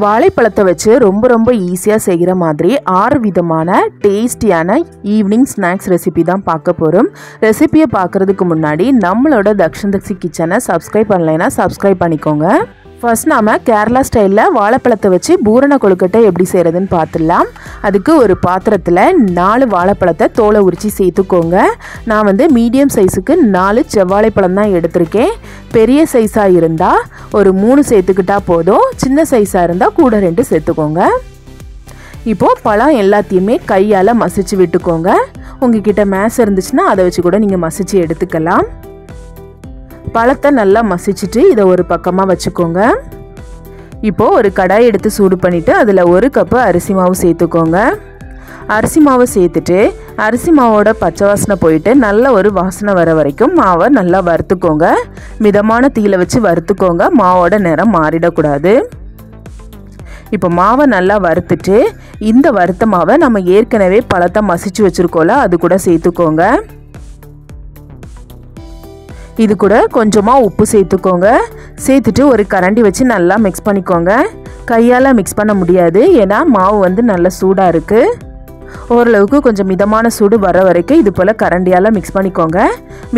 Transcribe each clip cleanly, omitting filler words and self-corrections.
வாழைப்பழத்தை வச்சு ரொம்ப ஈஸியாக செய்கிற மாதிரி 6 விதமான டேஸ்டியான ஈவினிங் ஸ்நாக்ஸ் ரெசிபி தான் பார்க்க போகிறோம். ரெசிபியை பார்க்குறதுக்கு முன்னாடி நம்மளோட தக்ஷி கிச்சனை சப்ஸ்கிரைப் பண்ணலைன்னா சப்ஸ்கிரைப் பண்ணிக்கோங்க. ஃபர்ஸ்ட் நாம் கேரளா ஸ்டைலில் வாழைப்பழத்தை வச்சு பூரண கொழுக்கட்டை எப்படி செய்கிறதுன்னு பார்த்துடலாம். அதுக்கு ஒரு பாத்திரத்தில் 4 வாழைப்பழத்தை தோலை உரித்து சேர்த்துக்கோங்க. நான் மீடியம் சைஸுக்கு 4 செவ்வாழைப்பழம் தான் எடுத்திருக்கேன். பெரிய சைஸாக இருந்தால் ஒரு 3 சேர்த்துக்கிட்டால் போதும், சின்ன சைஸாக இருந்தால் கூட 2 சேர்த்துக்கோங்க. இப்போது பழம் எல்லாத்தையுமே கையால் மசிச்சு விட்டுக்கோங்க. உங்ககிட்ட மேஸ் இருந்துச்சுன்னா அதை வச்சு கூட நீங்கள் மசிச்சு எடுத்துக்கலாம். பழத்தை நல்லா மசிச்சுட்டு இதை ஒரு பக்கமாக வச்சுக்கோங்க. இப்போது ஒரு கடாய் எடுத்து சூடு பண்ணிவிட்டு அதில் 1 கப்பு அரிசி மாவு சேர்த்துக்கோங்க. அரிசி மாவை சேர்த்துட்டு அரிசி மாவோட பச்சை வாசனை போயிட்டு நல்ல ஒரு வாசனை வர வரைக்கும் மாவை நல்லா வறுத்துக்கோங்க. மிதமான தீயில வச்சு வறுத்துக்கோங்க, மாவோட நிறம் மாறிடக்கூடாது. இப்போ மாவை நல்லா வறுத்துட்டு இந்த வறுத்த மாவை நம்ம ஏற்கனவே பழத்தை மசிச்சு வச்சுருக்கோம்ல அது கூட சேர்த்துக்கோங்க. இது கூட கொஞ்சமாக உப்பு சேர்த்துக்கோங்க. சேர்த்துட்டு ஒரு கரண்டி வச்சு நல்லா மிக்ஸ் பண்ணிக்கோங்க. கையால் மிக்ஸ் பண்ண முடியாது, ஏன்னா மாவு நல்லா சூடாக இருக்குது. ஓரளவுக்கு கொஞ்சம் மிதமான சூடு வர வரைக்கும் இது போல் கரண்டியால் மிக்ஸ் பண்ணிக்கோங்க.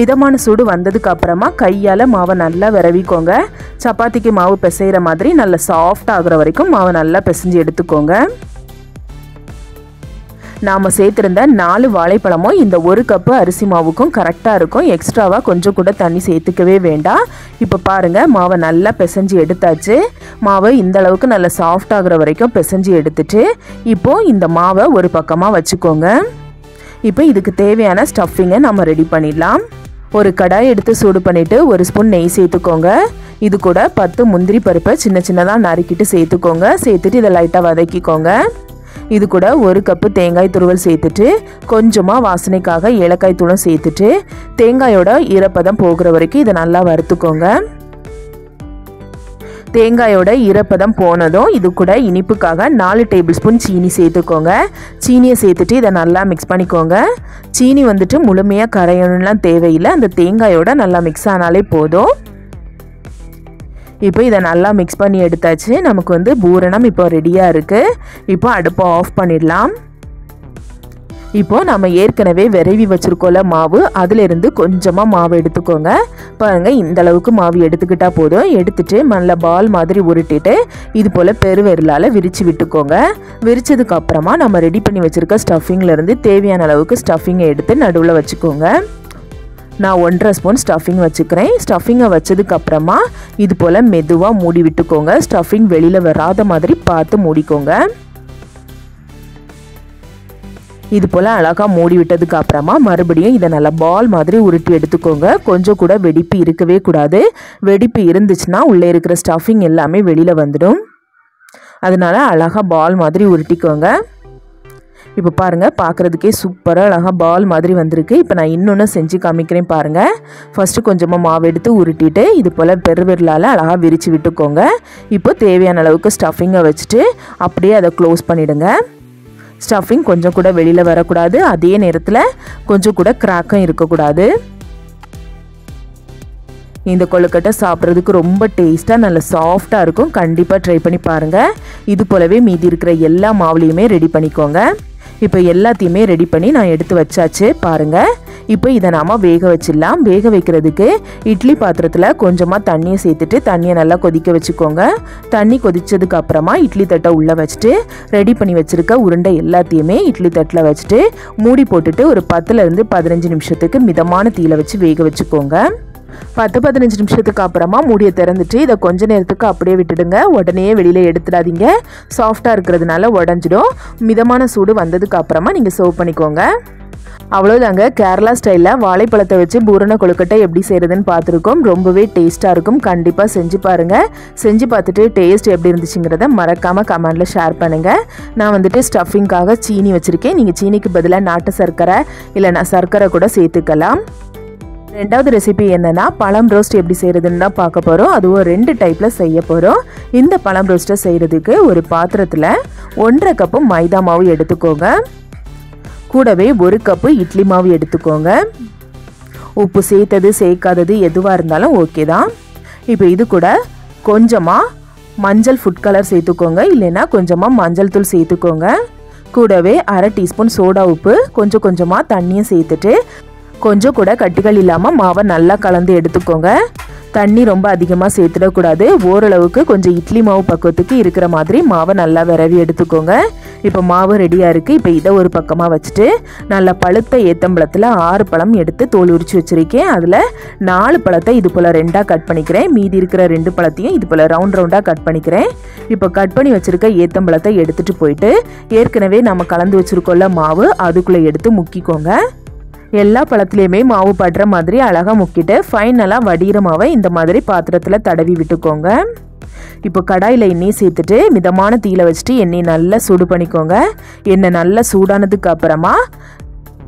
மிதமான சூடு வந்ததுக்கு அப்புறமா கையால் மாவை நல்லா விரவிக்கோங்க. சப்பாத்திக்கு மாவு பிசைகிற மாதிரி நல்லா சாஃப்ட் ஆகுற வரைக்கும் மாவை நல்லா பிசைஞ்சு எடுத்துக்கோங்க. நாம் சேர்த்துருந்த 4 வாழைப்பழமும் இந்த 1 கப்பு அரிசி மாவுக்கும் கரெக்டாக இருக்கும். எக்ஸ்ட்ராவாக கொஞ்சம் கூட தண்ணி சேர்த்துக்கவே வேண்டாம். இப்போ பாருங்கள், மாவை நல்லா பிசைஞ்சு எடுத்தாச்சு. மாவை இந்த அளவுக்கு நல்லா சாஃப்ட் ஆகுற வரைக்கும் பிசைஞ்சு எடுத்துட்டு இப்போது இந்த மாவை ஒரு பக்கமாக வச்சுக்கோங்க. இப்போ இதுக்கு தேவையான ஸ்டஃபிங்கை நம்ம ரெடி பண்ணிடலாம். ஒரு கடாய் எடுத்து சூடு பண்ணிவிட்டு 1 ஸ்பூன் நெய் சேர்த்துக்கோங்க. இது கூட 10 முந்திரி பருப்பை சின்னதாக நறுக்கிட்டு சேர்த்துக்கோங்க. சேர்த்துட்டு இதை லைட்டாக வதக்கிக்கோங்க. இது கூட 1 கப்பு தேங்காய் துருவல் சேர்த்துட்டு கொஞ்சமாக வாசனைக்காக ஏலக்காய் தூளும் சேர்த்துட்டு தேங்காயோட ஈரப்பதம் போகிற வரைக்கும் இதை நல்லா வறுத்துக்கோங்க. தேங்காயோட ஈரப்பதம் போனதும் இது கூட இனிப்புக்காக 4 டேபிள் ஸ்பூன் சீனி சேர்த்துக்கோங்க. சீனியை சேர்த்துட்டு இதை நல்லா மிக்ஸ் பண்ணிக்கோங்க. சீனி முழுமையாக கரையணும்லாம் தேவையில்லை, அந்த தேங்காயோட நல்லா மிக்ஸ் ஆனாலே போதும். இப்போ இதை நல்லா மிக்ஸ் பண்ணி எடுத்தாச்சு. நமக்கு பூரணம் இப்போ ரெடியாக இருக்குது. இப்போ அடுப்பை ஆஃப் பண்ணிடலாம். இப்போது நம்ம ஏற்கனவே விரவி வச்சுருக்கோம்ல மாவு, அதிலிருந்து கொஞ்சமாக மாவு எடுத்துக்கோங்க. பாருங்கள், இந்த அளவுக்கு மாவு எடுத்துக்கிட்டால் போதும். எடுத்துகிட்டு நல்ல பால் மாதிரி உருட்டிட்டு இது போல் பெருவிரலால் விரித்து விட்டுக்கோங்க. விரிச்சதுக்கு அப்புறமா நம்ம ரெடி பண்ணி வச்சுருக்க ஸ்டஃபிங்லேருந்து தேவையான அளவுக்கு ஸ்டஃபிங்கை எடுத்து நடுவில் வச்சுக்கோங்க. நான் 1.5 ஸ்பூன் ஸ்டஃபிங் வச்சுக்கிறேன். ஸ்டஃபிங்கை வச்சதுக்கப்புறமா இது போல் மெதுவாக மூடி விட்டுக்கோங்க. ஸ்டஃபிங் வெளியில் வராத மாதிரி பார்த்து மூடிக்கோங்க. இது போல் அழகாக மூடி விட்டதுக்கு அப்புறமா மறுபடியும் இதை நல்லா பால் மாதிரி உருட்டி எடுத்துக்கோங்க. கொஞ்சம் கூட வெடிப்பு இருக்கவே கூடாது. வெடிப்பு இருந்துச்சுன்னா உள்ளே இருக்கிற ஸ்டஃபிங் எல்லாமே வெளியில் வந்துடும். அதனால அழகாக பால் மாதிரி உருட்டிக்கோங்க. இப்போ பாருங்கள், பார்க்குறதுக்கே சூப்பராக அழகாக பால் மாதிரி வந்திருக்கு. இப்போ நான் இன்னொன்று செஞ்சு காமிக்கிறேன் பாருங்கள். ஃபஸ்ட்டு கொஞ்சமாக மாவு எடுத்து உருட்டிட்டு இது போல் பெருவிரலால் அழகாக விரித்து விட்டுக்கோங்க. இப்போ தேவையான அளவுக்கு ஸ்டஃபிங்கை வச்சுட்டு அப்படியே அதை க்ளோஸ் பண்ணிவிடுங்க. ஸ்டஃபிங் கொஞ்சம் கூட வெளியில் வரக்கூடாது, அதே நேரத்தில் கொஞ்சம் கூட கிராக்கும் இருக்கக்கூடாது. இந்த கொழுக்கட்டை சாப்பிட்றதுக்கு ரொம்ப டேஸ்ட்டாக நல்ல சாஃப்டாக இருக்கும். கண்டிப்பாக ட்ரை பண்ணி பாருங்கள். இது போலவே மீதி இருக்கிற எல்லா மாவுலையுமே ரெடி பண்ணிக்கோங்க. இப்போ எல்லாத்தையுமே ரெடி பண்ணி நான் எடுத்து வச்சாச்சு பாருங்கள். இப்போ இதை நாம் வேக வச்சிடலாம். வேக வைக்கிறதுக்கு இட்லி பாத்திரத்தில் கொஞ்சமாக தண்ணியை சேர்த்துட்டு தண்ணியை நல்லா கொதிக்க வச்சுக்கோங்க. தண்ணி கொதிச்சதுக்கு அப்புறமா இட்லி தட்டை உள்ளே வச்சுட்டு ரெடி பண்ணி வச்சுருக்க உருண்டை எல்லாத்தையுமே இட்லி தட்டில் வச்சுட்டு மூடி போட்டுட்டு ஒரு 10லேருந்து 15 நிமிஷத்துக்கு மிதமான தீயில வச்சு வேக வச்சுக்கோங்க. 10-15 நிமிஷத்துக்கு அப்புறமா மூடியை திறந்துட்டு இதை கொஞ்ச நேரத்துக்கு அப்படியே விட்டுடுங்க. உடனே வெளியில் எடுத்துடாதீங்க, சாஃப்டாக இருக்கிறதுனால உடஞ்சிடும். மிதமான சூடு வந்ததுக்கு அப்புறமா நீங்கள் சர்வ் பண்ணிக்கோங்க. அவ்வளோதாங்க, கேரளா ஸ்டைலில் வாழைப்பழத்தை வச்சு பூரண கொழுக்கட்டை எப்படி செய்கிறதுன்னு பார்த்துருக்கோம். ரொம்பவே டேஸ்ட்டாக இருக்கும். கண்டிப்பாக செஞ்சு பாருங்கள். செஞ்சு பார்த்துட்டு டேஸ்ட் எப்படி இருந்துச்சுங்கிறத மறக்காமல் கமெண்டில் ஷேர் பண்ணுங்கள். நான் ஸ்டஃபிங்காக சீனி வச்சுருக்கேன். நீங்கள் சீனிக்கு பதிலாக நாட்டு சர்க்கரை இல்லைனா சர்க்கரை கூட சேர்த்துக்கலாம். ரெண்டாவது ரெசிபி என்னன்னா பழம் ரோஸ்ட் எப்படி செய்கிறதுன்னு தான் பார்க்க போகிறோம். அதுவும் 2 டைப்பில் செய்ய போகிறோம். இந்த பழம் ரோஸ்ட்டை செய்கிறதுக்கு ஒரு பாத்திரத்தில் 1.5 கப்பு மைதா மாவு எடுத்துக்கோங்க. கூடவே 1 கப்பு இட்லி மாவு எடுத்துக்கோங்க. உப்பு சேர்த்தது சேர்க்காதது எதுவாக இருந்தாலும் ஓகே தான். இப்போ இது கூட கொஞ்சமாக மஞ்சள் ஃபுட் கலர் சேர்த்துக்கோங்க, இல்லைன்னா கொஞ்சமாக மஞ்சள் தூள் சேர்த்துக்கோங்க. கூடவே அரை டீஸ்பூன் சோடா உப்பு, கொஞ்சம் கொஞ்சமாக தண்ணியும் சேர்த்துட்டு கொஞ்சம் கூட கட்டிகள் இல்லாமல் மாவை நல்லா கலந்து எடுத்துக்கோங்க. தண்ணி ரொம்ப அதிகமாக சேர்த்துடக்கூடாது. ஓரளவுக்கு கொஞ்சம் இட்லி மாவு பக்குவத்துக்கு இருக்கிற மாதிரி மாவை நல்லா விரவி எடுத்துக்கோங்க. இப்போ மாவு ரெடியாக இருக்குது. இப்போ இதை ஒரு பக்கமாக வச்சுட்டு நல்லா பழுத்த ஏத்தம்பழத்தில் 6 பழம் எடுத்து தோல் உரித்து வச்சுருக்கேன். அதில் 4 பழத்தை இது போல் 2ஆக கட் பண்ணிக்கிறேன். மீதி இருக்கிற 2 பழத்தையும் இது போல் ரவுண்டாக கட் பண்ணிக்கிறேன். இப்போ கட் பண்ணி வச்சுருக்க ஏத்தம்பழத்தை எடுத்துகிட்டு போயிட்டு ஏற்கனவே நம்ம கலந்து வச்சுருக்கோம்ல மாவு, அதுக்குள்ளே எடுத்து முக்கிக்கோங்க. எல்லா பழத்துலேயுமே மாவு படுற மாதிரி அழகாக முக்கிட்டு ஃபைனலாக வடிகிற மாவை இந்த மாதிரி பாத்திரத்தில் தடவி விட்டுக்கோங்க. இப்போ கடாயில் எண்ணெய் சேர்த்துட்டு மிதமான தீயில வச்சுட்டு எண்ணெய் நல்லா சூடு பண்ணிக்கோங்க. எண்ணெய் நல்லா சூடானதுக்கு அப்புறமா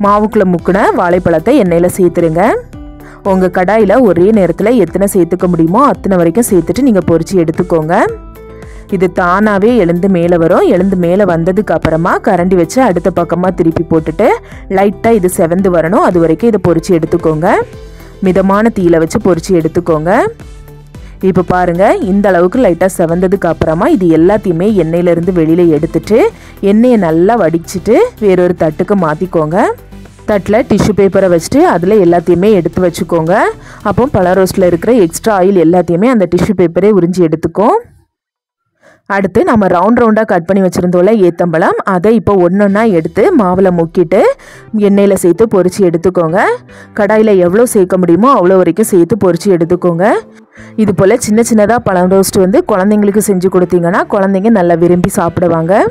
மாவுக்குள்ளே முக்கின வாழைப்பழத்தை எண்ணெயில் சேர்த்துருங்க. உங்கள் கடாயில் ஒரே நேரத்தில் எத்தனை சேர்த்துக்க முடியுமோ அத்தனை வரைக்கும் சேர்த்துட்டு நீங்கள் பொரிச்சு எடுத்துக்கோங்க. இது தானாகவே எழுந்து மேலே வரும். எழுந்து மேலே வந்ததுக்கு அப்புறமா கரண்டி வச்சு அடுத்த பக்கமாக திருப்பி போட்டுட்டு லைட்டாக இது செவந்து வரணும். அது வரைக்கும் இதை பொரிச்சு எடுத்துக்கோங்க. மிதமான தீயில வச்சு பொரிச்சு எடுத்துக்கோங்க. இப்போ பாருங்கள், இந்த அளவுக்கு லைட்டாக செவந்ததுக்கு அப்புறமா இது எல்லாத்தையுமே எண்ணெயிலேருந்து வெளியில் எடுத்துட்டு எண்ணெயை நல்லா வடிச்சிட்டு வேறொரு தட்டுக்கு மாற்றிக்கோங்க. தட்டில் டிஷ்யூ பேப்பரை வச்சுட்டு அதில் எல்லாத்தையுமே எடுத்து வச்சுக்கோங்க. அப்போ பழ ரோஸ்ட்டில் இருக்கிற எக்ஸ்ட்ரா ஆயில் எல்லாத்தையுமே அந்த டிஷ்யூ பேப்பரே உறிஞ்சி எடுத்துக்கும். அடுத்து நம்ம ரவுண்டாக கட் பண்ணி வச்சுருந்தோம்ல ஏத்தம்பழம், அதை இப்போ ஒன்றொன்னா எடுத்து மாவில் முக்கிட்டு எண்ணெயில் சேர்த்து பொரிச்சு எடுத்துக்கோங்க. கடாயில் எவ்வளோ சேர்க்க முடியுமோ அவ்வளோ வரைக்கும் சேர்த்து பொரிச்சு எடுத்துக்கோங்க. இது போல் சின்ன சின்னதாக பழம் ரோஸ்ட் குழந்தைங்களுக்கு செஞ்சு கொடுத்தீங்கன்னா குழந்தைங்க நல்லா விரும்பி சாப்பிடுவாங்க.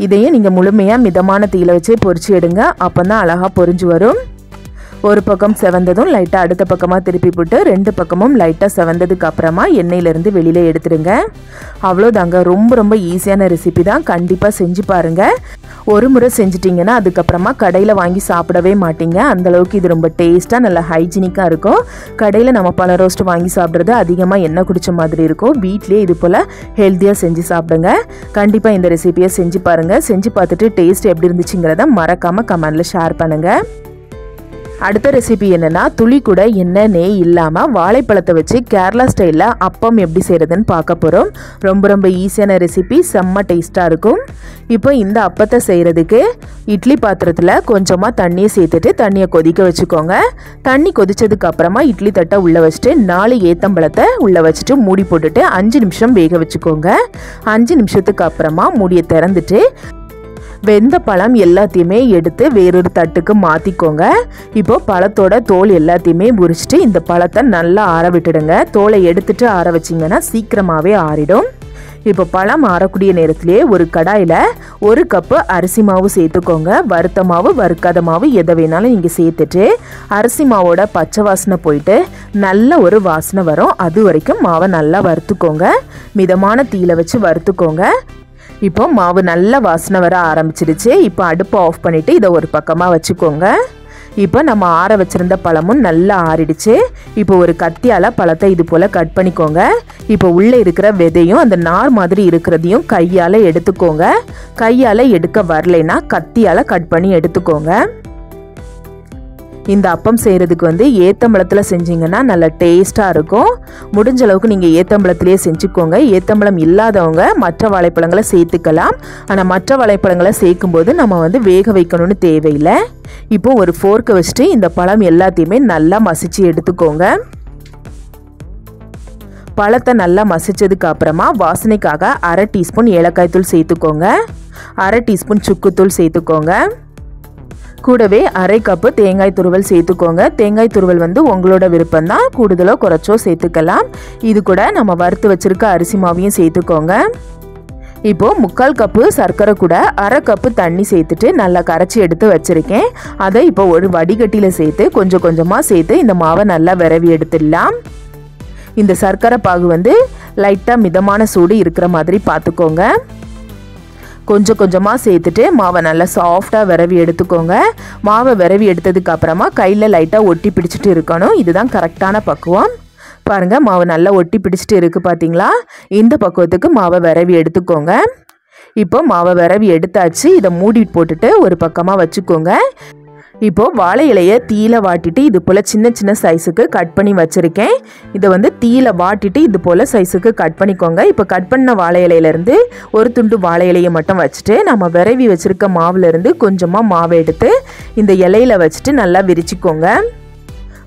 இதையும் நீங்கள் முழுமையாக மிதமான தீயில வச்சே பொரிச்சு எடுங்க. அப்போ தான் அழகாக பொரிஞ்சு வரும். ஒரு பக்கம் செவந்ததும் லைட்டாக அடுத்த பக்கமாக திருப்பி போட்டு 2 பக்கமும் லைட்டாக செவந்ததுக்கு அப்புறமா எண்ணெயிலேருந்து வெளியில் எடுத்துடுங்க. அவ்வளோதாங்க. ரொம்ப ஈஸியான ரெசிபி தான். கண்டிப்பாக செஞ்சு பாருங்கள். ஒரு முறை செஞ்சிட்டிங்கன்னா அதுக்கப்புறமா கடையில் வாங்கி சாப்பிடவே மாட்டீங்க. அந்தளவுக்கு இது ரொம்ப டேஸ்ட்டாக நல்லா ஹைஜீனிக்காக இருக்கும். கடையில் நம்ம பழ ரோஸ்ட் வாங்கி சாப்பிட்றது அதிகமாக எண்ணெய் குடித்த மாதிரி இருக்கும். வீட்லேயே இது போல் ஹெல்த்தியாக செஞ்சு சாப்பிடுங்க. கண்டிப்பாக இந்த ரெசிபியை செஞ்சு பாருங்கள். செஞ்சு பார்த்துட்டு டேஸ்ட் எப்படி இருந்துச்சுங்கிறத மறக்காமல் கமெண்டில் ஷேர் பண்ணுங்கள். அடுத்த ரெசிபி என்னென்னா, துளி கூட எண்ணெய் நெய் இல்லாமல் வாழைப்பழத்தை வச்சு கேரளா ஸ்டைலில் அப்பம் எப்படி செய்கிறதுன்னு பார்க்க போகிறோம். ரொம்ப ஈஸியான ரெசிபி, செம்ம டேஸ்ட்டாக இருக்கும். இப்போ இந்த அப்பத்தை செய்கிறதுக்கு இட்லி பாத்திரத்தில் கொஞ்சமாக தண்ணியை சேர்த்துட்டு தண்ணியை கொதிக்க வச்சுக்கோங்க. தண்ணி கொதிச்சதுக்கு அப்புறமா இட்லி தட்டை உள்ளே வச்சுட்டு 4 ஏத்தம்பழத்தை உள்ளே வச்சுட்டு மூடி போட்டுட்டு 5 நிமிஷம் வேக வச்சுக்கோங்க. 5 நிமிஷத்துக்கு அப்புறமா மூடியை திறந்துட்டு வெந்த பழம் எல்லாத்தையுமே எடுத்து வேறொரு தட்டுக்கு மாற்றிக்கோங்க. இப்போ பழத்தோட தோல் எல்லாத்தையுமே உரிச்சிட்டு இந்த பழத்தை நல்லா ஆற விட்டுடுங்க. தோலை எடுத்துட்டு ஆற வச்சிங்கன்னா சீக்கிரமாகவே ஆறிடும். இப்போ பழம் ஆறக்கூடிய நேரத்திலேயே ஒரு கடாயில் 1 கப்பு அரிசி மாவு சேர்த்துக்கோங்க. வறுத்த மாவு வறுக்காத மாவு எதை வேணாலும் நீங்கள் சேர்த்துட்டு அரிசி மாவோட பச்சை வாசனை போயிட்டு நல்ல ஒரு வாசனை வரும். அது வரைக்கும் மாவை நல்லா வறுத்துக்கோங்க. மிதமான தீயில வச்சு வறுத்துக்கோங்க. இப்போ மாவு நல்ல வாசனை வர ஆரம்பிச்சிருச்சு. இப்போ அடுப்பை ஆஃப் பண்ணிவிட்டு இதை ஒரு பக்கமாக வச்சுக்கோங்க. இப்போ நம்ம ஆற வச்சுருந்த பழமும் நல்லா ஆறிடுச்சு. இப்போ ஒரு கத்தியால் பழத்தை இது போல் கட் பண்ணிக்கோங்க. இப்போ உள்ளே இருக்கிற விதையும் அந்த நார் மாதிரி இருக்கிறதையும் கையால் எடுத்துக்கோங்க. கையால் எடுக்க வரலைன்னா கத்தியால் கட் பண்ணி எடுத்துக்கோங்க. இந்த அப்பம் செய்கிறதுக்கு ஏத்தம்பழத்தில் செஞ்சிங்கன்னா நல்லா டேஸ்ட்டாக இருக்கும். முடிஞ்ச அளவுக்கு நீங்கள் ஏத்தம்பழத்திலே செஞ்சுக்கோங்க. ஏத்தம்பழம் இல்லாதவங்க மற்ற வாழைப்பழங்களை சேர்த்துக்கலாம். ஆனால் மற்ற வாழைப்பழங்களை சேர்க்கும்போது நம்ம வேக வைக்கணும்னு தேவையில்லை. இப்போ ஒரு ஃபோர்க்கை வச்சுட்டு இந்த பழம் எல்லாத்தையுமே நல்லா மசிச்சு எடுத்துக்கோங்க. பழத்தை நல்லா மசிச்சதுக்கு அப்புறமா வாசனைக்காக அரை டீஸ்பூன் ஏலக்காய் தூள் சேர்த்துக்கோங்க. அரை டீஸ்பூன் சுக்குத்தூள் சேர்த்துக்கோங்க. கூடவே அரை கப்பு தேங்காய் துருவல் சேர்த்துக்கோங்க. தேங்காய் துருவல் உங்களோட விருப்பம் தான், கூடுதலோ குறைச்சோ சேர்த்துக்கலாம். இது கூட நம்ம வறுத்து வச்சிருக்க அரிசி மாவையும் சேர்த்துக்கோங்க. இப்போ 3/4 கப்பு சர்க்கரை கூட அரை கப்பு தண்ணி சேர்த்துட்டு நல்லா கரைச்சி எடுத்து வச்சிருக்கேன். அதை இப்போ ஒரு வடிகட்டியில் சேர்த்து கொஞ்சம் கொஞ்சமாக சேர்த்து இந்த மாவை நல்லா விரவி எடுத்துடலாம். இந்த சர்க்கரை பாகு லைட்டாக மிதமான சூடு இருக்கிற மாதிரி பார்த்துக்கோங்க. கொஞ்சம் கொஞ்சமாக சேர்த்துட்டு மாவை நல்லா சாஃப்டாக விரவி எடுத்துக்கோங்க. மாவை விரவி எடுத்ததுக்கு அப்புறமா கையில் லைட்டாக ஒட்டி பிடிச்சிட்டு இருக்கணும். இதுதான் கரெக்டான பக்குவம். பாருங்கள், மாவு நல்லா ஒட்டி பிடிச்சிட்டு இருக்குது பார்த்தீங்களா? இந்த பக்குவத்துக்கு மாவை விரவி எடுத்துக்கோங்க. இப்போ மாவை விரவி எடுத்தாச்சு. இதை மூடி போட்டுட்டு ஒரு பக்கமாக வச்சுக்கோங்க. இப்போது வாழை இலையை தீயில வாட்டிட்டு இது போல் சின்ன சின்ன சைஸுக்கு கட் பண்ணி வச்சுருக்கேன். இதை வந்து தீயில வாட்டிட்டு இது போல் சைஸுக்கு கட் பண்ணிக்கோங்க. இப்போ கட் பண்ண வாழை இலையிலேருந்து ஒரு துண்டு வாழை இலையை மட்டும் வச்சுட்டு நம்ம விரவி வச்சுருக்க மாவுலேருந்து கொஞ்சமாக மாவை எடுத்து இந்த இலையில வச்சுட்டு நல்லா விரிச்சிக்கோங்க.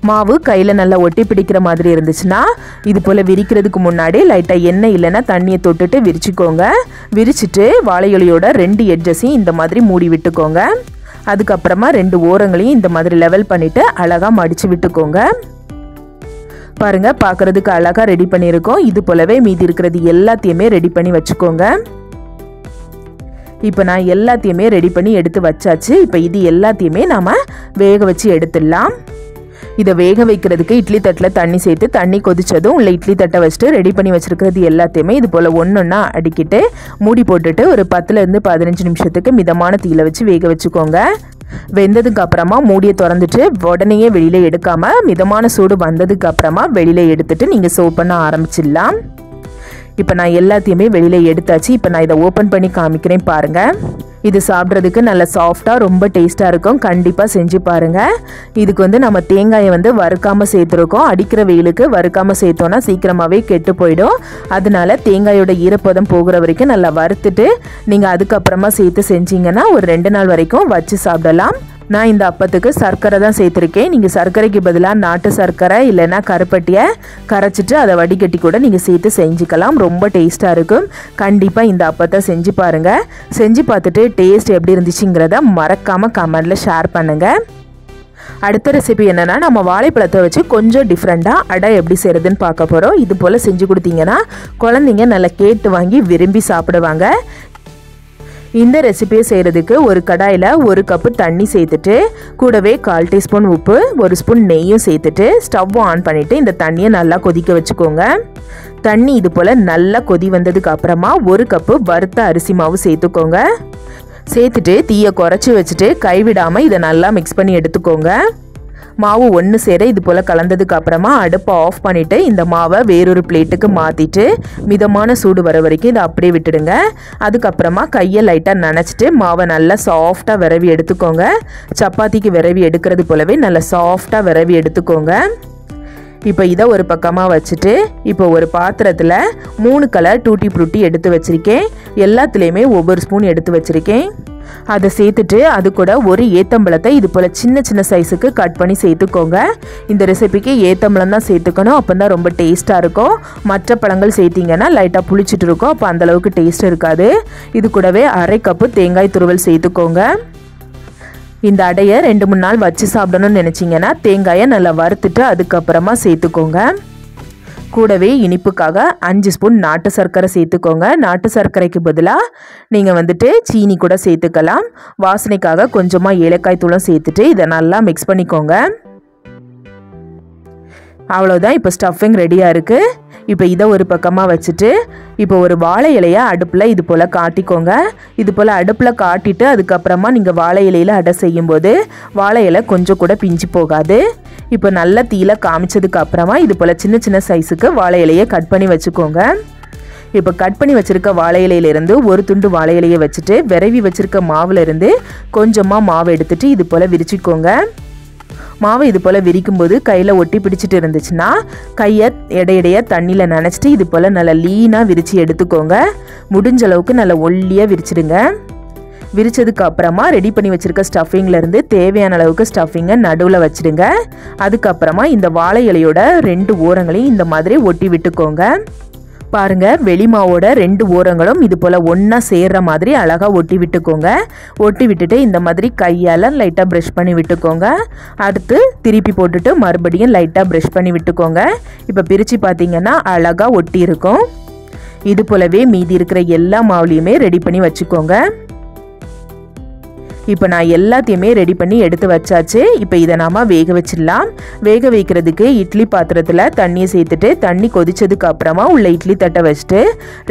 மாவு கையில் நல்லா ஒட்டி பிடிக்கிற மாதிரி இருந்துச்சுன்னா இது போல் விரிக்கிறதுக்கு முன்னாடி லைட்டாக எண்ணெய் இல்லைன்னா தண்ணியை தொட்டுட்டு விரிச்சிக்கோங்க. விரிச்சிட்டு வாழை இலையோட 2 எட்ஜஸையும் இந்த மாதிரி மூடி விட்டுக்கோங்க. அதுக்கப்புறமா 2 ஓரங்களையும் இந்த மாதிரி லெவல் பண்ணிவிட்டு அழகாக மடித்து விட்டுக்கோங்க. பாருங்கள், பார்க்குறதுக்கு அழகாக ரெடி பண்ணியிருக்கோம். இது போலவே மீதி இருக்கிறது எல்லாத்தையுமே ரெடி பண்ணி வச்சுக்கோங்க. இப்போ நான் எல்லாத்தையுமே ரெடி பண்ணி எடுத்து வச்சாச்சு. இப்போ இது எல்லாத்தையுமே நாம் வேக வச்சு எடுத்துடலாம். இதை வேக வைக்கிறதுக்கு இட்லி தட்டில் தண்ணி சேர்த்து தண்ணி கொதிச்சதும் உள்ள இட்லி தட்டை வச்சுட்டு ரெடி பண்ணி வச்சுருக்கிறது எல்லாத்தையுமே இது போல் ஒன்றா அடுக்கிட்டு மூடி போட்டுட்டு ஒரு 10லேருந்து 15 நிமிஷத்துக்கு மிதமான தீயில வச்சு வேக வச்சுக்கோங்க. வெந்ததுக்கு அப்புறமா மூடியை திறந்துட்டு உடனேயே வெளியில் எடுக்காமல் மிதமான சூடு வந்ததுக்கு அப்புறமா வெளியில் எடுத்துட்டு நீங்கள் சர்வ் பண்ண ஆரம்பிச்சிடலாம். இப்போ நான் எல்லாத்தையுமே வெளியில் எடுத்தாச்சு. இப்போ நான் இதை ஓப்பன் பண்ணி காமிக்கிறேன் பாருங்கள். இது சாப்பிட்றதுக்கு நல்ல சாஃப்டாக ரொம்ப டேஸ்ட்டாக இருக்கும். கண்டிப்பாக செஞ்சு பாருங்கள். இதுக்கு வந்து நம்ம தேங்காயை வந்து வறுக்காமல் சேர்த்துருக்கோம். அடிக்கிற வெயிலுக்கு வறுக்காமல் சேர்த்தோன்னா சீக்கிரமாகவே கெட்டு போயிடும். அதனால தேங்காயோட ஈரப்பதம் போகிற வரைக்கும் நல்லா வறுத்துட்டு நீங்கள் அதுக்கப்புறமா சேர்த்து செஞ்சிங்கன்னா ஒரு 2 நாள் வரைக்கும் வச்சு சாப்பிடலாம். நான் இந்த அப்பத்துக்கு சர்க்கரை தான் சேர்த்துருக்கேன். நீங்கள் சர்க்கரைக்கு பதிலாக நாட்டு சர்க்கரை இல்லைன்னா கருப்பட்டியை கரைச்சிட்டு அதை வடிகட்டி கூட நீங்கள் சேர்த்து செஞ்சுக்கலாம். ரொம்ப டேஸ்ட்டாக இருக்கும். கண்டிப்பாக இந்த அப்பத்தை செஞ்சு பாருங்கள். செஞ்சு பார்த்துட்டு டேஸ்ட் எப்படி இருந்துச்சுங்கிறத மறக்காமல் கமெண்டில் ஷேர் பண்ணுங்கள். அடுத்த ரெசிபி என்னென்னா நம்ம வாழைப்பழத்தை வச்சு கொஞ்சம் டிஃப்ரெண்ட்டாக அடை எப்படி செய்கிறதுன்னு பார்க்க போகிறோம். இது போல் செஞ்சு கொடுத்தீங்கன்னா குழந்தைங்க நல்லா கேட்டு வாங்கி விரும்பி சாப்பிடுவாங்க. இந்த ரெசிபியை செய்கிறதுக்கு ஒரு கடாயில் 1 கப்பு தண்ணி சேர்த்துட்டு கூடவே 1/4 டீஸ்பூன் உப்பு 1 ஸ்பூன் நெய்யும் சேர்த்துட்டு ஸ்டவ் ஆன் பண்ணிவிட்டு இந்த தண்ணியை நல்லா கொதிக்க வச்சுக்கோங்க. தண்ணி இது போல் நல்லா கொதி வந்ததுக்கு அப்புறமா 1 கப்பு வறுத்த அரிசி மாவு சேர்த்துக்கோங்க. சேர்த்துட்டு தீயை குறைச்சி வச்சுட்டு கைவிடாமல் இதை நல்லா மிக்ஸ் பண்ணி எடுத்துக்கோங்க. மாவு ஒன்று சேர இது போல் கலந்ததுக்கு அப்புறமா அடுப்பை ஆஃப் பண்ணிவிட்டு இந்த மாவை வேறொரு பிளேட்டுக்கு மாற்றிட்டு மிதமான சூடு வர வரைக்கும் இதை அப்படியே விட்டுடுங்க. அதுக்கப்புறமா கையை லைட்டாக நனைச்சிட்டு மாவை நல்லா சாஃப்டாக விரவி எடுத்துக்கோங்க. சப்பாத்திக்கு விரவி எடுக்கிறது போலவே நல்லா சாஃப்டாக விரவி எடுத்துக்கோங்க. இப்போ இதை ஒரு பக்கமாக வச்சுட்டு இப்போ ஒரு பாத்திரத்தில் 3 கலர் டூட்டி ஃப்ரூட்டி எடுத்து வச்சுருக்கேன். எல்லாத்துலேயுமே ஒவ்வொரு ஸ்பூன் எடுத்து வச்சுருக்கேன். அதை சேர்த்துட்டு அது கூட ஒரு ஏத்தம்பழத்தை இது போல் சின்ன சின்ன சைஸுக்கு கட் பண்ணி சேர்த்துக்கோங்க. இந்த ரெசிபிக்கு ஏத்தம்பழம் தான் சேர்த்துக்கணும். அப்போ தான் ரொம்ப டேஸ்ட்டாக இருக்கும். மற்ற பழங்கள் சேர்த்திங்கன்னா லைட்டாக புளிச்சிட்டு இருக்கும். அப்போ அந்தளவுக்கு டேஸ்ட் இருக்காது. இது கூடவே 1/2 கப்பு தேங்காய் துருவல் சேர்த்துக்கோங்க. இந்த அடையை 2-3 நாள் வச்சு சாப்பிடணும்னு நினச்சிங்கன்னா தேங்காயை நல்லா வறுத்துட்டு அதுக்கப்புறமா சேர்த்துக்கோங்க. கூடவே இனிப்புக்காக 5 ஸ்பூன் நாட்டு சர்க்கரை சேர்த்துக்கோங்க. நாட்டு சர்க்கரைக்கு பதிலாக நீங்கள் வந்துட்டு சீனி கூட சேர்த்துக்கலாம். வாசனைக்காக கொஞ்சமாக ஏலக்காய் தூளும் சேர்த்துட்டு இதை நல்லா மிக்ஸ் பண்ணிக்கோங்க. அவ்வளோதான், இப்போ ஸ்டஃபிங் ரெடியாக இருக்குது. இப்போ இதை ஒரு பக்கமாக வச்சுட்டு இப்போ ஒரு வாழை இலையை அடுப்பில் இது போல் காட்டிக்கோங்க. இது போல் அடுப்பில் காட்டிட்டு அதுக்கப்புறமா நீங்கள் வாழை இலையில் அடை செய்யும்போது வாழை இலை கொஞ்சம் கூட பிஞ்சு போகாது. இப்போ நல்ல தீயில காமிச்சதுக்கு அப்புறமா இது போல் சின்ன சின்ன சைஸுக்கு வாழை இலையை கட் பண்ணி வச்சுக்கோங்க. இப்போ கட் பண்ணி வச்சுருக்க வாழை இலையிலேருந்து ஒரு துண்டு வாழை இலையை வச்சுட்டு விரவி வச்சுருக்க மாவுலேருந்து கொஞ்சமாக மாவு எடுத்துகிட்டு இது போல் விரிச்சிக்கோங்க. மாவு இது போல் விரிக்கும்போது கையில் ஒட்டி பிடிச்சிட்டு இருந்துச்சுன்னா கையை இடையிடையே தண்ணியில் நனைச்சிட்டு இது போல் நல்லா லீனாக விரித்து எடுத்துக்கோங்க. முடிஞ்ச அளவுக்கு நல்லா ஒல்லியாக விரிச்சிடுங்க. விரிச்சதுக்கு அப்புறமா ரெடி பண்ணி வச்சுருக்க ஸ்டஃபிங்லேருந்து தேவையான அளவுக்கு ஸ்டஃபிங்கை நடுவில் வச்சுடுங்க. அதுக்கப்புறமா இந்த வாழை இலையோட 2 ஓரங்களையும் இந்த மாதிரி ஒட்டி விட்டுக்கோங்க. பாருங்கள், வெளி மாவோட 2 ஓரங்களும் இது போல் ஒன்றா சேர்கிற மாதிரி அழகாக ஒட்டி விட்டுக்கோங்க. ஒட்டி விட்டுட்டு இந்த மாதிரி கையால் லைட்டாக ப்ரஷ் பண்ணி விட்டுக்கோங்க. அடுத்து திருப்பி போட்டுட்டு மறுபடியும் லைட்டாக ப்ரஷ் பண்ணி விட்டுக்கோங்க. இப்போ பிரித்து பார்த்தீங்கன்னா அழகாக ஒட்டி இருக்கும். இது போலவே மீதி இருக்கிற எல்லா மாவுலையுமே ரெடி பண்ணி வச்சுக்கோங்க. இப்போ நான் எல்லாத்தையுமே ரெடி பண்ணி எடுத்து வச்சாச்சு. இப்போ இதை நாம் வேக வச்சிடலாம். வேக வைக்கிறதுக்கு இட்லி பாத்திரத்தில் தண்ணியை சேர்த்துட்டு தண்ணி கொதிச்சதுக்கு அப்புறமா உள்ள இட்லி தட்டை வச்சுட்டு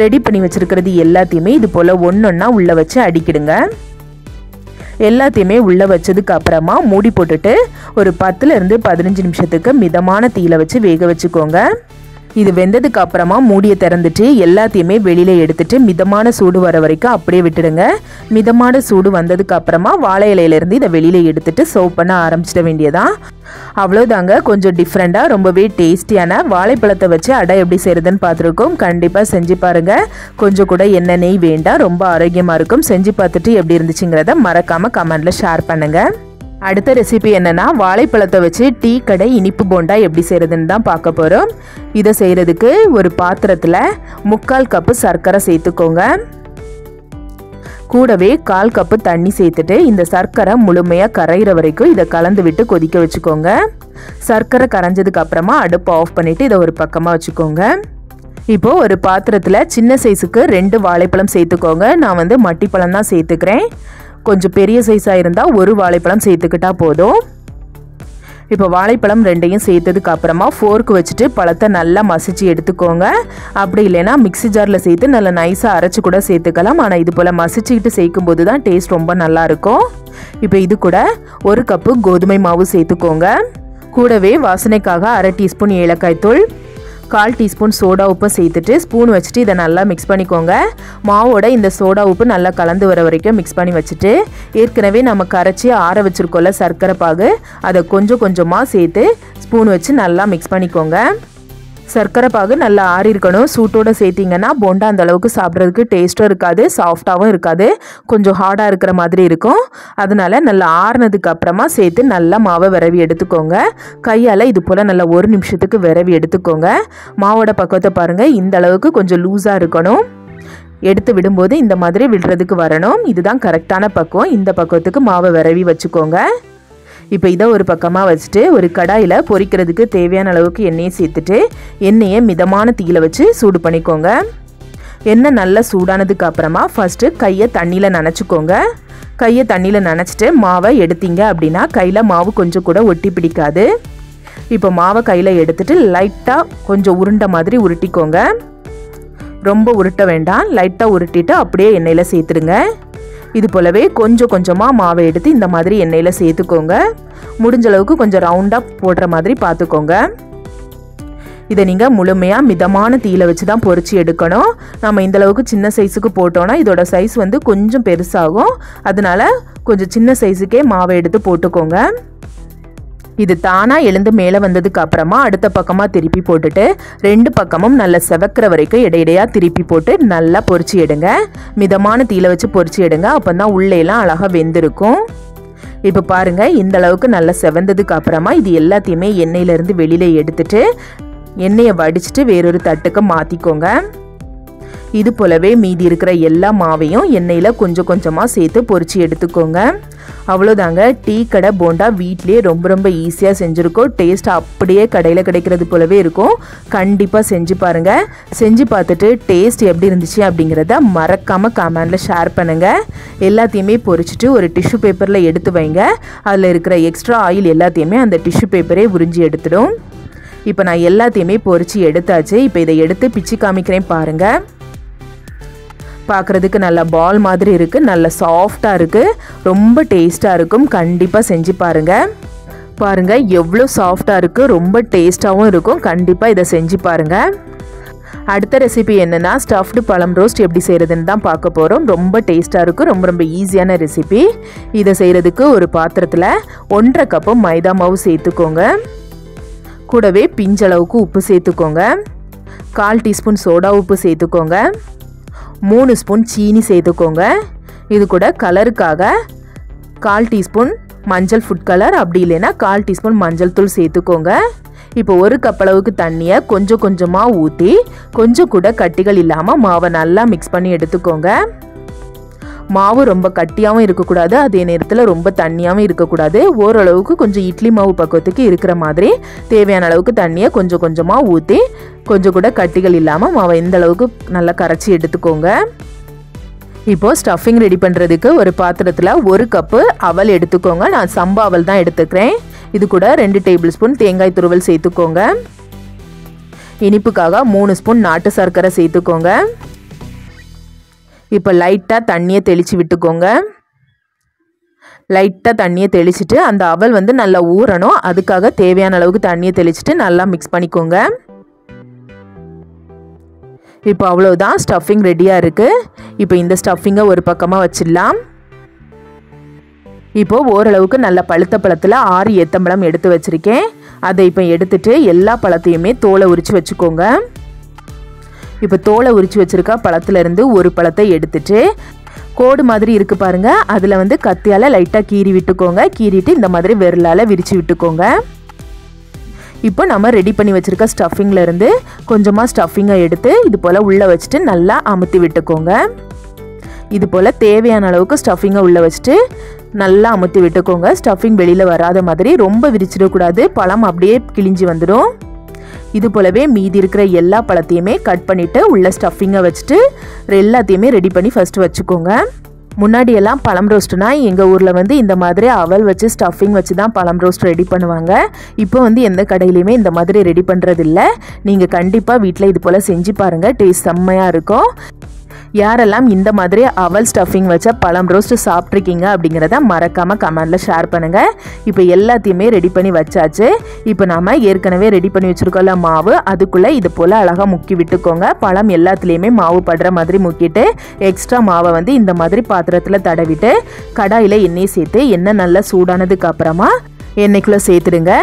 ரெடி பண்ணி வச்சுருக்கிறது எல்லாத்தையுமே இது போல் ஒன்றொன்னா உள்ளே வச்சு அடிக்கிடுங்க. எல்லாத்தையுமே உள்ளே வச்சதுக்கு அப்புறமா மூடி போட்டுட்டு ஒரு 10லேருந்து 15 நிமிஷத்துக்கு மிதமான தீயில வச்சு வேக வச்சுக்கோங்க. இது வெந்ததுக்கு அப்புறமா மூடியை திறந்துட்டு எல்லாத்தையுமே வெளியில் எடுத்துட்டு மிதமான சூடு வர வரைக்கும் அப்படியே விட்டுடுங்க. மிதமான சூடு வந்ததுக்கு அப்புறமா வாழை இலையிலேருந்து இதை வெளியில் எடுத்துட்டு சர்வ் பண்ண ஆரம்பிச்சிட வேண்டியதான். அவ்வளோதாங்க. கொஞ்சம் டிஃப்ரெண்ட்டாக ரொம்பவே டேஸ்டியான வாழைப்பழத்தை வச்சு அடை எப்படி செய்கிறதுன்னு பார்த்துருக்கோம். கண்டிப்பாக செஞ்சு பாருங்கள். கொஞ்சம் கூட எண்ணெய் நெய் வேண்டாம், ரொம்ப ஆரோக்கியமாக இருக்கும். செஞ்சு பார்த்துட்டு எப்படி இருந்துச்சுங்கிறத மறக்காமல் கமெண்டில் ஷேர் பண்ணுங்கள். அடுத்த ரெசிபி என்னன்னா வாழைப்பழத்தை வச்சு டீ கடை இனிப்பு போண்டா எப்படி செய்கிறதுன்னு தான் பார்க்க போகிறோம். இதை செய்கிறதுக்கு ஒரு பாத்திரத்தில் 3/4 கப்பு சர்க்கரை சேர்த்துக்கோங்க. கூடவே 1/4 கப்பு தண்ணி சேர்த்துட்டு இந்த சர்க்கரை முழுமையாக கரைகிற வரைக்கும் இதை கலந்து விட்டு கொதிக்க வச்சுக்கோங்க. சர்க்கரை கரைஞ்சதுக்கு அப்புறமா அடுப்பு ஆஃப் பண்ணிவிட்டு இதை ஒரு பக்கமாக வச்சுக்கோங்க. இப்போது ஒரு பாத்திரத்தில் சின்ன சைஸுக்கு 2 வாழைப்பழம் சேர்த்துக்கோங்க. நான் வந்து மட்டிப்பழம் தான் சேர்த்துக்கிறேன். கொஞ்சம் பெரிய சைஸாக இருந்தால் ஒரு வாழைப்பழம் சேர்த்துக்கிட்டா போதும். இப்போ வாழைப்பழம் 2ஐயும் சேர்த்ததுக்கு அப்புறமா ஃபோர்க்கு வச்சுட்டு பழத்தை நல்லா மசிச்சு எடுத்துக்கோங்க. அப்படி இல்லைன்னா மிக்ஸி ஜாரில் சேர்த்து நல்லா நைஸாக அரைச்சி கூட சேர்த்துக்கலாம். ஆனால் இது போல் மசிச்சுக்கிட்டு சேர்க்கும் போது தான் டேஸ்ட் ரொம்ப நல்லாயிருக்கும். இப்போ இது கூட 1 கப்பு கோதுமை மாவு சேர்த்துக்கோங்க. கூடவே வாசனைக்காக 1/2 டீஸ்பூன் ஏலக்காய் தூள், 1/4 டீஸ்பூன் சோடா உப்பு சேர்த்துட்டு ஸ்பூன் வச்சுட்டு இதை நல்லா மிக்ஸ் பண்ணிக்கோங்க. மாவோட இந்த சோடா உப்பு நல்லா கலந்து வர வரைக்கும் மிக்ஸ் பண்ணி வச்சுட்டு ஏற்கனவே நம்ம கரைச்சி ஆற வச்சுருக்கோம்ல சர்க்கரை பாகு, அதை கொஞ்சம் கொஞ்சமாக சேர்த்து ஸ்பூன் வச்சு நல்லா மிக்ஸ் பண்ணிக்கோங்க. சர்க்கரை பாகு நல்லா ஆறி இருக்கணும். சூட்டோடு சேர்த்திங்கன்னா போண்டா அந்த அளவுக்கு சாப்பிட்றதுக்கு டேஸ்ட்டும் இருக்காது, சாஃப்டாகவும் இருக்காது, கொஞ்சம் ஹார்டாக இருக்கிற மாதிரி இருக்கும். அதனால நல்லா ஆறுனதுக்கு அப்புறமா சேர்த்து நல்லா மாவை விரவி எடுத்துக்கோங்க. கையால் இது போல் நல்லா 1 நிமிஷத்துக்கு விரவி எடுத்துக்கோங்க. மாவோட பக்குவத்தை பாருங்கள், இந்த அளவுக்கு கொஞ்சம் லூஸாக இருக்கணும். எடுத்து விடும்போது இந்த மாதிரி விடுறதுக்கு வரணும். இதுதான் கரெக்டான பக்குவம். இந்த பக்குவத்துக்கு மாவை விரவி வச்சுக்கோங்க. இப்போ இதை ஒரு பக்கமாக வச்சுட்டு ஒரு கடாயில் பொரிக்கிறதுக்கு தேவையான அளவுக்கு எண்ணெயை சேர்த்துட்டு எண்ணெயை மிதமான தீயில வச்சு சூடு பண்ணிக்கோங்க. எண்ணெய் நல்லா சூடானதுக்கு அப்புறமா ஃபஸ்ட்டு கையை தண்ணியில் நனைச்சிக்கோங்க. கையை தண்ணியில் நனைச்சிட்டு மாவை எடுத்தீங்க அப்படின்னா கையில் மாவு கொஞ்சம் கூட ஒட்டி பிடிக்காது. இப்போ மாவை கையில் எடுத்துட்டு லைட்டாக கொஞ்சம் உருண்டை மாதிரி உருட்டிக்கோங்க. ரொம்ப உருட்ட வேண்டாம், லைட்டாக உருட்டிட்டு அப்படியே எண்ணெயில் சேர்த்துடுங்க. இது போலவே கொஞ்சம் கொஞ்சமாக மாவை எடுத்து இந்த மாதிரி எண்ணெயில் சேர்த்துக்கோங்க. முடிஞ்ச அளவுக்கு கொஞ்சம் ரவுண்டாக போடுற மாதிரி பார்த்துக்கோங்க. இதை நீங்கள் முழுமையாக மிதமான தீயில வச்சு தான் பொரிச்சு எடுக்கணும். நம்ம இந்தளவுக்கு சின்ன சைஸுக்கு போட்டோன்னா இதோட சைஸ் வந்து கொஞ்சம் பெருசாகும். அதனால கொஞ்சம் சின்ன சைஸுக்கே மாவை எடுத்து போட்டுக்கோங்க. இது தானாக எழுந்து மேலே வந்ததுக்கு அப்புறமா அடுத்த பக்கமாக திருப்பி போட்டுட்டு 2 பக்கமும் நல்லா செவக்கிற வரைக்கும் இடையிடையாக திருப்பி போட்டு நல்லா பொரிச்சு எடுங்க. மிதமான தீயில வச்சு பொரிச்சு எடுங்க. அப்போ தான் உள்ளேலாம் அழகாக வெந்திருக்கும். இப்போ பாருங்கள், இந்த அளவுக்கு நல்லா செவந்ததுக்கு அப்புறமா இது எல்லாத்தையுமே எண்ணெயிலேருந்து வெளியில் எடுத்துட்டு எண்ணெயை வடிச்சிட்டு வேறொரு தட்டுக்கு மாற்றிக்கோங்க. இது போலவே மீதி இருக்கிற எல்லா மாவையும் எண்ணெயில் கொஞ்சம் கொஞ்சமாக சேர்த்து பொரிச்சு எடுத்துக்கோங்க. அவ்வளோதாங்க, டீ கடை போண்டா வீட்லேயே ரொம்ப ரொம்ப ஈஸியாக செஞ்சுருக்கோம். டேஸ்ட் அப்படியே கடையில் கிடைக்கிறது போலவே இருக்கும். கண்டிப்பாக செஞ்சு பாருங்கள். செஞ்சு பார்த்துட்டு டேஸ்ட் எப்படி இருந்துச்சு அப்படிங்கிறத மறக்காமல் கமெண்டில் ஷேர் பண்ணுங்கள். எல்லாத்தையுமே பொரிச்சிட்டு ஒரு டிஷ்யூ பேப்பரில் எடுத்து வைங்க. அதில் இருக்கிற எக்ஸ்ட்ரா ஆயில் எல்லாத்தையுமே அந்த டிஷ்யூ பேப்பரே உறிஞ்சி எடுத்துடும். இப்போ நான் எல்லாத்தையுமே பொரிச்சு எடுத்தாச்சு. இப்போ இதை எடுத்து பிச்சு காமிக்கிறேன் பாருங்கள். பார்க்குறதுக்கு நல்லா பால் மாதிரி இருக்குது, நல்லா சாஃப்டாக இருக்குது, ரொம்ப டேஸ்ட்டாக இருக்கும். கண்டிப்பாக செஞ்சு பாருங்கள். பாருங்கள் எவ்வளோ சாஃப்டாக இருக்குது, ரொம்ப டேஸ்ட்டாகவும் இருக்கும். கண்டிப்பாக இதை செஞ்சு பாருங்கள். அடுத்த ரெசிபி என்னென்னா ஸ்டஃப்டு பழம் ரோஸ்ட் எப்படி செய்கிறதுன்னு தான் பார்க்க போகிறோம். ரொம்ப டேஸ்ட்டாக இருக்கும், ரொம்ப ரொம்ப ஈஸியான ரெசிபி. இதை செய்கிறதுக்கு ஒரு பாத்திரத்தில் 1/2 கப்பு மைதா மாவு சேர்த்துக்கோங்க. கூடவே பிஞ்சளவுக்கு உப்பு சேர்த்துக்கோங்க. 1/4 டீஸ்பூன் சோடா உப்பு சேர்த்துக்கோங்க. 3 ஸ்பூன் சீனி சேர்த்துக்கோங்க. இது கூட கலருக்காக 1/4 டீஸ்பூன் மஞ்சள் ஃபுட் கலர், அப்படி இல்லைன்னா 1/4 டீஸ்பூன் மஞ்சள் தூள் சேர்த்துக்கோங்க. இப்போ 1 கப் அளவுக்கு தண்ணியை கொஞ்சம் கொஞ்சமாக ஊற்றி கொஞ்சம் கூட கட்டிகள் இல்லாமல் மாவை நல்லா மிக்ஸ் பண்ணி எடுத்துக்கோங்க. மாவு ரொம்ப கட்டியாகவும் இருக்கக்கூடாது, அதே நேரத்தில் ரொம்ப தண்ணியாகவும் இருக்கக்கூடாது. ஓரளவுக்கு கொஞ்சம் இட்லி மாவு பக்குவத்துக்கு இருக்கிற மாதிரி தேவையான அளவுக்கு தண்ணியை கொஞ்சம் கொஞ்சமாக ஊற்றி கொஞ்சம் கூட கட்டிகள் இல்லாமல் மாவை இந்த அளவுக்கு நல்லா கரைச்சி எடுத்துக்கோங்க. இப்போது ஸ்டஃபிங் ரெடி பண்ணுறதுக்கு ஒரு பாத்திரத்தில் 1 கப்பு அவல் எடுத்துக்கோங்க. நான் சம்பா அவல் தான் எடுத்துக்கிறேன். இது கூட 2 டேபிள் ஸ்பூன் தேங்காய் துருவல் சேர்த்துக்கோங்க. இனிப்புக்காக 3 ஸ்பூன் நாட்டு சர்க்கரை சேர்த்துக்கோங்க. இப்போ லைட்டாக தண்ணியை தெளித்து விட்டுக்கோங்க. லைட்டாக தண்ணியை தெளிச்சுட்டு அந்த அவல் வந்து நல்லா ஊறணும். அதுக்காக தேவையான அளவுக்கு தண்ணியை தெளிச்சுட்டு நல்லா மிக்ஸ் பண்ணிக்கோங்க. இப்போ அவ்வளோதான், ஸ்டஃபிங் ரெடியாக இருக்குது. இப்போ இந்த ஸ்டஃபிங்கை ஒரு பக்கமாக வச்சிடலாம். இப்போது ஓரளவுக்கு நல்ல பழுத்த பழத்தில் 6 ஏத்தம்பழம் எடுத்து வச்சுருக்கேன். அதை இப்போ எடுத்துகிட்டு எல்லா பழத்தையுமே தோலை உரித்து வச்சுக்கோங்க. இப்போ தோலை உரித்து வச்சுருக்க பழத்துலேருந்து ஒரு பழத்தை எடுத்துட்டு கோடு மாதிரி இருக்குது பாருங்கள், அதில் வந்து கத்தியால் லைட்டாக கீறி விட்டுக்கோங்க. கீறிட்டு இந்த மாதிரி விரலால் விரித்து விட்டுக்கோங்க. இப்போ நம்ம ரெடி பண்ணி வச்சுருக்க ஸ்டஃபிங்லேருந்து கொஞ்சமாக ஸ்டஃபிங்கை எடுத்து இது போல் உள்ளே வச்சுட்டு நல்லா அமுத்தி விட்டுக்கோங்க. இது போல் தேவையான அளவுக்கு ஸ்டஃபிங்கை உள்ளே வச்சுட்டு நல்லா அமுத்தி விட்டுக்கோங்க. ஸ்டஃபிங் வெளியில் வராத மாதிரி ரொம்ப விரிச்சிடக்கூடாது, பழம் அப்படியே கிழிஞ்சி வந்துடும். இது போலவே மீதி இருக்கிற எல்லா பழத்தையுமே கட் பண்ணிவிட்டு உள்ள ஸ்டஃபிங்கை வச்சுட்டு எல்லாத்தையுமே ரெடி பண்ணி ஃபஸ்ட்டு வச்சுக்கோங்க. முன்னாடியெல்லாம் பழம் ரோஸ்ட்னா எங்கள் ஊரில் வந்து இந்த மாதிரி அவல் வச்சு ஸ்டஃபிங் வச்சு தான் பழம் ரோஸ்ட் ரெடி பண்ணுவாங்க. இப்போ வந்து எந்த கடையிலையுமே இந்த மாதிரி ரெடி பண்ணுறதில்ல. நீங்கள் கண்டிப்பாக வீட்டில் இது போல் செஞ்சு பாருங்கள், டேஸ்ட் செம்மையாக இருக்கும். யாரெல்லாம் இந்த மாதிரி அவல் ஸ்டஃபிங் வச்ச பழம் ரோஸ்ட் சாப்பிட்ருக்கீங்க அப்படிங்கிறத மறக்காமல் கமெண்டில் ஷேர் பண்ணுங்கள். இப்போ எல்லாத்தையுமே ரெடி பண்ணி வச்சாச்சு. இப்போ நாம் ஏற்கனவே ரெடி பண்ணி வச்சுருக்கோம்ல மாவு, அதுக்குள்ளே இது போல் அழகாக முக்கி விட்டுக்கோங்க. பழம் எல்லாத்துலேயுமே மாவு படுற மாதிரி முக்கிட்டு எக்ஸ்ட்ரா மாவை வந்து இந்த மாதிரி பாத்திரத்தில் தடவிட்டு கடாயில் எண்ணெய் சேர்த்து எண்ணெய் நல்லா சூடானதுக்கு அப்புறமா எண்ணெய்க்குள்ளே சேர்த்துடுங்க.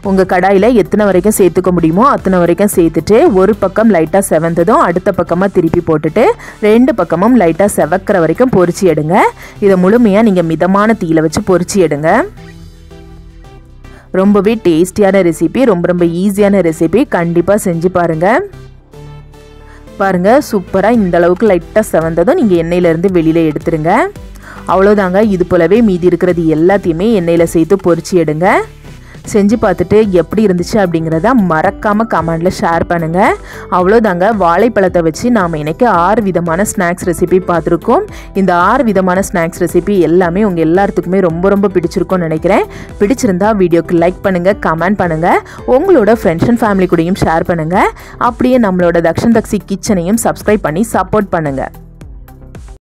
உங்கள் கடாயில் எத்தனை வரைக்கும் சேர்த்துக்க முடியுமோ அத்தனை வரைக்கும் சேர்த்துட்டு ஒரு பக்கம் லைட்டாக செவந்ததும் அடுத்த பக்கமாக திருப்பி போட்டுட்டு 2 பக்கமும் லைட்டாக செவக்கிற வரைக்கும் பொரிச்சு எடுங்க. இதை முழுமையாக நீங்கள் மிதமான தீயில வச்சு பொரிச்சு எடுங்க. ரொம்பவே டேஸ்டியான ரெசிபி, ரொம்ப ஈஸியான ரெசிபி, கண்டிப்பாக செஞ்சு பாருங்கள். பாருங்கள், சூப்பராக இந்த அளவுக்கு லைட்டாக செவந்ததும் நீங்கள் எண்ணெயிலேருந்து வெளியில் எடுத்துருங்க. அவ்வளோதாங்க. இது போலவே மீதி இருக்கிறது எல்லாத்தையுமே எண்ணெயில் சேர்த்து பொரிச்சு எடுங்க. செஞ்சு பார்த்துட்டு எப்படி இருந்துச்சு அப்படிங்கிறத மறக்காமல் கமெண்டில் ஷேர் பண்ணுங்கள். அவ்வளோதாங்க, வாழைப்பழத்தை வச்சு நாம் இன்றைக்கி 6 விதமான ஸ்நாக்ஸ் ரெசிபி பார்த்துருக்கோம். இந்த 6 விதமான ஸ்நாக்ஸ் ரெசிபி எல்லாமே உங்கள் எல்லாத்துக்குமே ரொம்ப பிடிச்சிருக்கும்னு நினைக்கிறேன். பிடிச்சிருந்தா வீடியோக்கு லைக் பண்ணுங்கள், கமெண்ட் பண்ணுங்கள், உங்களோட ஃப்ரெண்ட்ஸ் அண்ட் ஃபேமிலி கூடயும் ஷேர் பண்ணுங்கள். அப்படியே நம்மளோட தக்ஷன் தக்ஷி கிச்சனையும் சப்ஸ்கிரைப் பண்ணி சப்போர்ட் பண்ணுங்கள்.